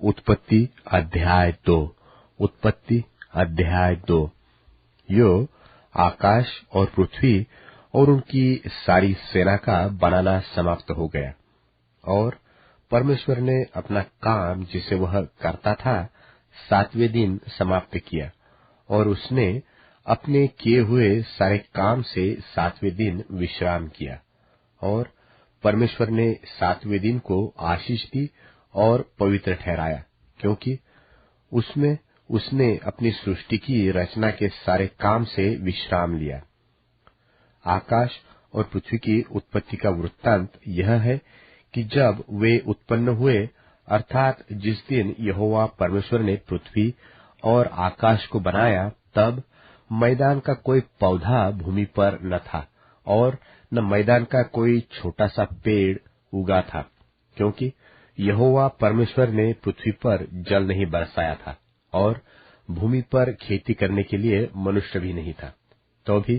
उत्पत्ति अध्याय 2। उत्पत्ति अध्याय 2। यो आकाश और पृथ्वी और उनकी सारी सेना का बनाना समाप्त हो गया, और परमेश्वर ने अपना काम जिसे वह करता था 7वें दिन समाप्त किया, और उसने अपने किए हुए सारे काम से 7वें दिन विश्राम किया। और परमेश्वर ने 7वें दिन को आशीष दी और पवित्र ठहराया, क्योंकि उसमें उसने अपनी सृष्टि की रचना के सारे काम से विश्राम लिया। आकाश और पृथ्वी की उत्पत्ति का वृत्तांत यह है कि जब वे उत्पन्न हुए, अर्थात जिस दिन यहोवा परमेश्वर ने पृथ्वी और आकाश को बनाया, तब मैदान का कोई पौधा भूमि पर न था, और न मैदान का कोई छोटा सा पेड़ उगा था, क्योंकि यहोवा परमेश्वर ने पृथ्वी पर जल नहीं बरसाया था, और भूमि पर खेती करने के लिए मनुष्य भी नहीं था। तो भी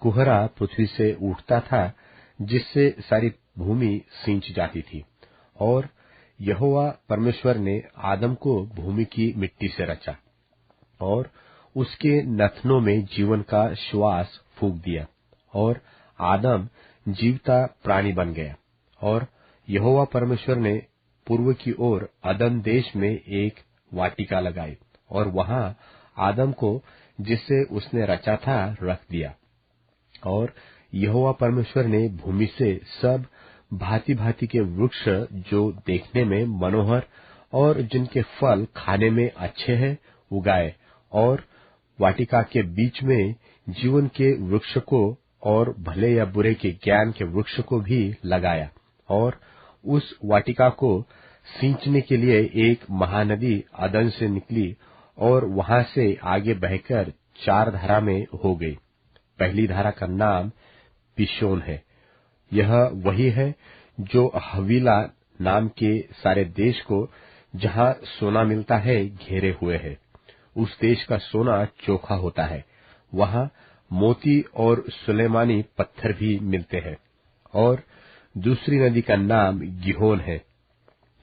कुहरा पृथ्वी से उठता था, जिससे सारी भूमि सींच जाती थी। और यहोवा परमेश्वर ने आदम को भूमि की मिट्टी से रचा, और उसके नथनों में जीवन का श्वास फूंक दिया, और आदम जीवता प्राणी बन गया। और यहोवा परमेश्वर ने पूर्व की ओर अदन देश में एक वाटिका लगाई, और वहां आदम को, जिसे उसने रचा था, रख दिया। और यहोवा परमेश्वर ने भूमि से सब भांति भांति के वृक्ष जो देखने में मनोहर और जिनके फल खाने में अच्छे हैं, उगाए, और वाटिका के बीच में जीवन के वृक्ष को और भले या बुरे के ज्ञान के वृक्ष को भी लगाया। और उस वाटिका को सींचने के लिए एक महानदी अदन से निकली, और वहां से आगे बहकर 4 धारा में हो गई। पहली धारा का नाम पिशोन है। यह वही है जो हवीला नाम के सारे देश को, जहां सोना मिलता है, घेरे हुए है। उस देश का सोना चोखा होता है, वहां मोती और सुलेमानी पत्थर भी मिलते हैं। और दूसरी नदी का नाम गिहोन है।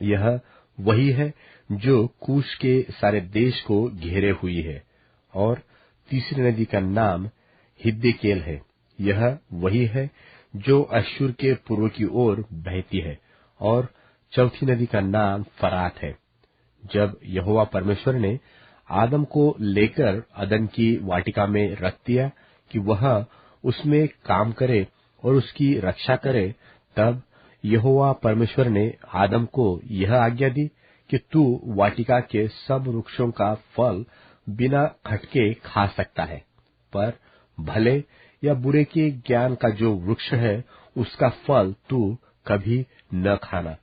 यह वही है जो कूश के सारे देश को घेरे हुई है। और तीसरी नदी का नाम हिद्देकेल है। यह वही है जो अश्शूर के पूर्व की ओर बहती है। और चौथी नदी का नाम फरात है। जब यहोवा परमेश्वर ने आदम को लेकर अदन की वाटिका में रख दिया कि वह उसमें काम करे और उसकी रक्षा करे, तब यहोवा परमेश्वर ने आदम को यह आज्ञा दी कि तू वाटिका के सब वृक्षों का फल बिना खटके खा सकता है, पर भले या बुरे के ज्ञान का जो वृक्ष है, उसका फल तू कभी न खाना,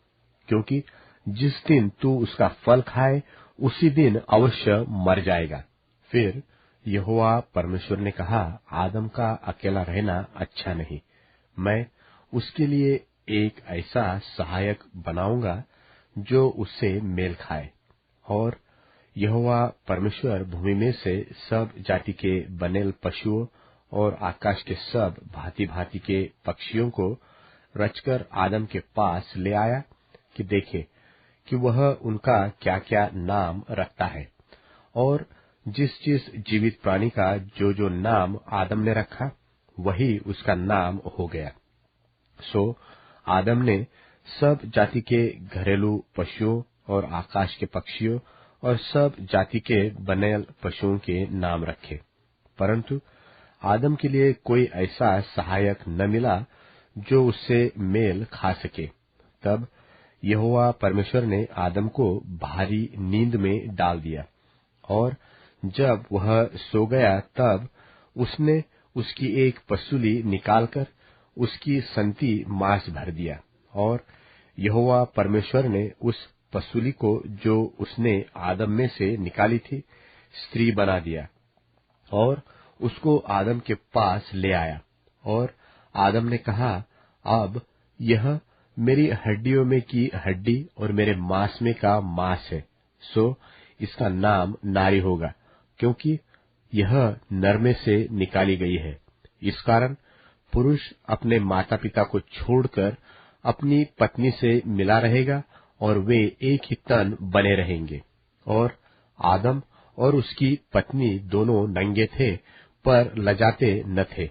क्योंकि जिस दिन तू उसका फल खाए, उसी दिन अवश्य मर जाएगा। फिर यहोवा परमेश्वर ने कहा, आदम का अकेला रहना अच्छा नहीं, मैं उसके लिए एक ऐसा सहायक बनाऊंगा जो उससे मेल खाए। और यहोवा परमेश्वर भूमि में से सब जाति के बनेल पशुओं और आकाश के सब भांति भांति के पक्षियों को रचकर आदम के पास ले आया कि देखे कि वह उनका क्या क्या नाम रखता है। और जिस जीवित प्राणी का जो नाम आदम ने रखा, वही उसका नाम हो गया। सो आदम ने सब जाति के घरेलू पशुओं और आकाश के पक्षियों और सब जाति के बनेल पशुओं के नाम रखे, परंतु आदम के लिए कोई ऐसा सहायक न मिला जो उससे मेल खा सके। तब यहोवा परमेश्वर ने आदम को भारी नींद में डाल दिया, और जब वह सो गया, तब उसने उसकी एक पसुली निकालकर उसकी संति मांस भर दिया। और यहोवा परमेश्वर ने उस पसुली को, जो उसने आदम में से निकाली थी, स्त्री बना दिया, और उसको आदम के पास ले आया। और आदम ने कहा, अब यह मेरी हड्डियों में की हड्डी और मेरे मांस में का मांस है, सो इसका नाम नारी होगा, क्योंकि यह नर में से निकाली गई है। इस कारण पुरुष अपने माता पिता को छोड़कर अपनी पत्नी से मिला रहेगा, और वे एक ही तन बने रहेंगे। और आदम और उसकी पत्नी दोनों नंगे थे, पर लजाते न थे।